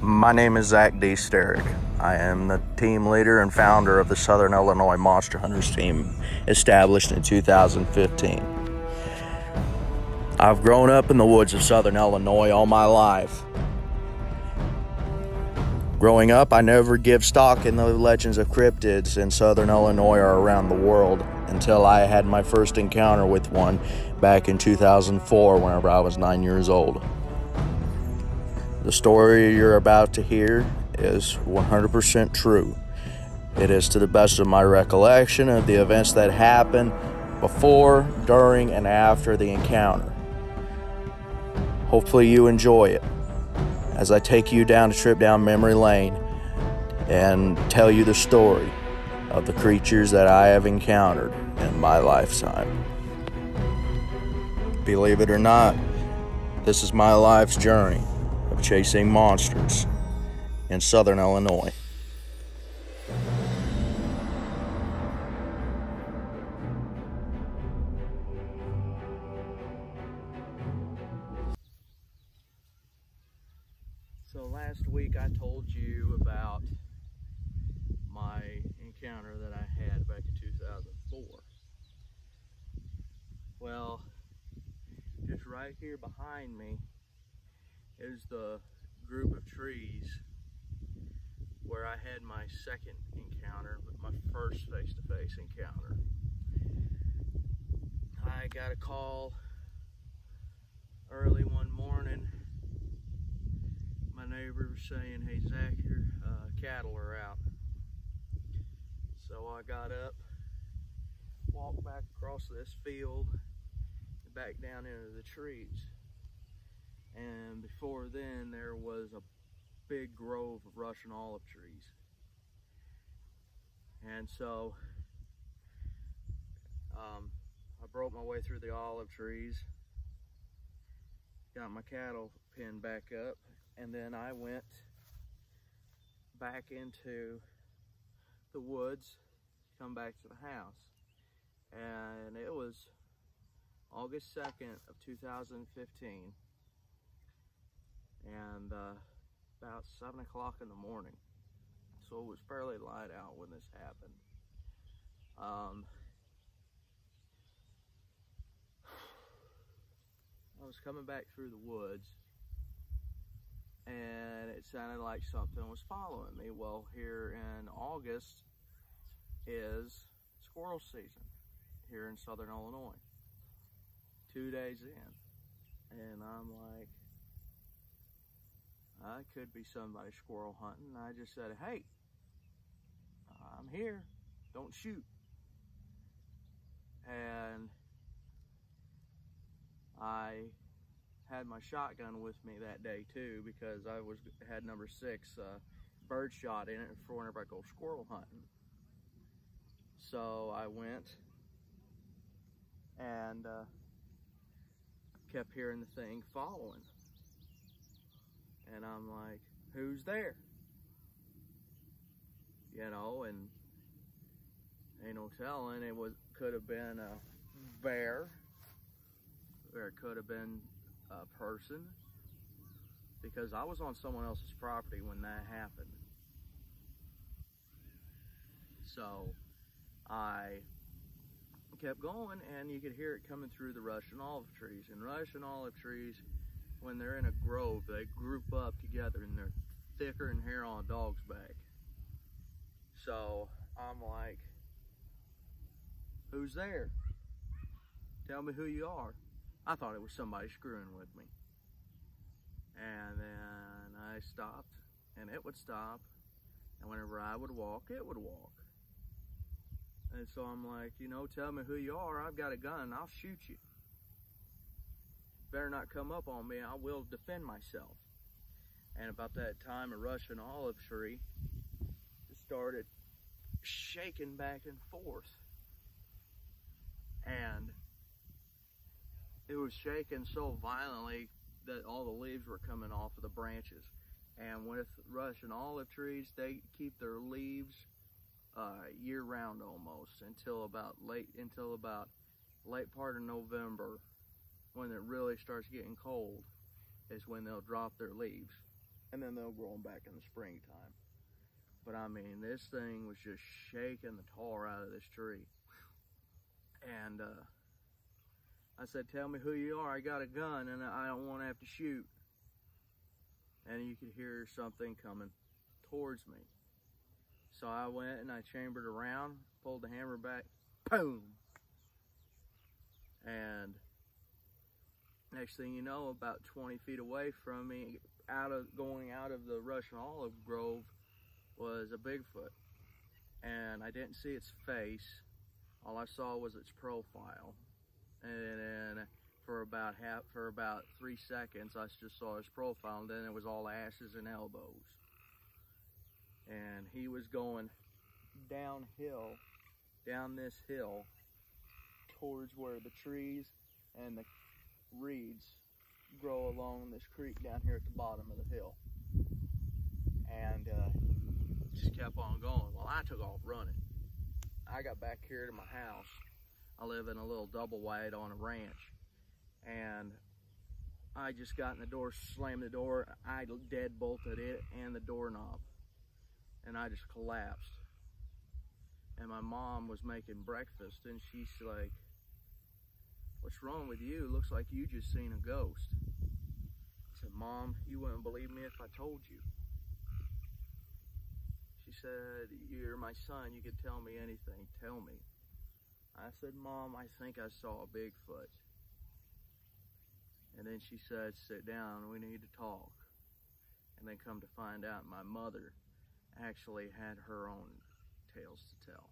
My name is Zach D. Sterick. I am the team leader and founder of the Southern Illinois Monster Hunters team, established in 2015. I've grown up in the woods of Southern Illinois all my life. Growing up, I never give stock in the legends of cryptids in Southern Illinois or around the world until I had my first encounter with one back in 2004 whenever I was 9 years old. The story you're about to hear is 100% true. It is to the best of my recollection of the events that happened before, during, and after the encounter. Hopefully you enjoy it as I take you down a trip down memory lane and tell you the story of the creatures that I have encountered in my lifetime. Believe it or not, this is my life's journey of chasing monsters in Southern Illinois. So last week I told you about my encounter that I had back in 2004. Well, just right here behind me is the group of trees where I had my second encounter with my first face-to-face encounter. I got a call early one morning. My neighbor was saying, "Hey Zach, your cattle are out." So I got up, walked back across this field, and back down into the trees. And before then, there was a big grove of Russian olive trees. And so I broke my way through the olive trees, got my cattle pinned back up, and then I went back into the woods, come back to the house. And it was August 2nd of 2015. And about 7 o'clock in the morning, so it was fairly light out when this happened. I was coming back through the woods and it sounded like something was following me. Well, here in August is squirrel season here in Southern Illinois, 2 days in, and I'm like, I could be somebody squirrel hunting. I just said, "Hey, I'm here, don't shoot." And I had my shotgun with me that day too, because I had number 6 bird shot in it for whenever I go squirrel hunting. So I went and kept hearing the thing following. And I'm like, "Who's there?" You know, and ain't no telling. Could have been a bear, or it could have been a person, because I was on someone else's property when that happened. So I kept going, and you could hear it coming through the Russian olive trees. And Russian olive trees, when they're in a grove, they group up together and they're thicker than hair on a dog's back. So I'm like, "Who's there? Tell me who you are." I thought it was somebody screwing with me. And then I stopped and it would stop. And whenever I would walk, it would walk. And so I'm like, "Tell me who you are. I've got a gun. I'll shoot you. Better not come up on me. I will defend myself." And about that time, a Russian olive tree started shaking back and forth. And it was shaking so violently that all the leaves were coming off of the branches. And with Russian olive trees, they keep their leaves year-round almost until about late part of November. When it really starts getting cold is when they'll drop their leaves. and then they'll grow them back in the springtime. But I mean, this thing was just shaking the tar out of this tree. And I said, tell me who you are. I got a gun and I don't want to have to shoot. And you could hear something coming towards me. So I went and I chambered around, pulled the hammer back, boom. And next thing you know, about 20 feet away from me, going out of the Russian olive grove, was a Bigfoot. And I didn't see its face. All I saw was its profile. And then for about 3 seconds, I just saw his profile, and then it was all asses and elbows. And he was going downhill, down this hill, towards where the trees and the reeds grow along this creek down here at the bottom of the hill. And just kept on going. Well, I took off running. I got back here to my house. I live in a little double wide on a ranch. And I just got in the door, slammed the door. I dead bolted it and the doorknob. And I just collapsed. And my mom was making breakfast, and she's like, what's wrong with you? Looks like you just seen a ghost. I said, Mom, you wouldn't believe me if I told you. She said, you're my son, you could tell me anything, tell me. I said, Mom, I think I saw a Bigfoot. And then she said, sit down, we need to talk. And then come to find out, my mother actually had her own tales to tell.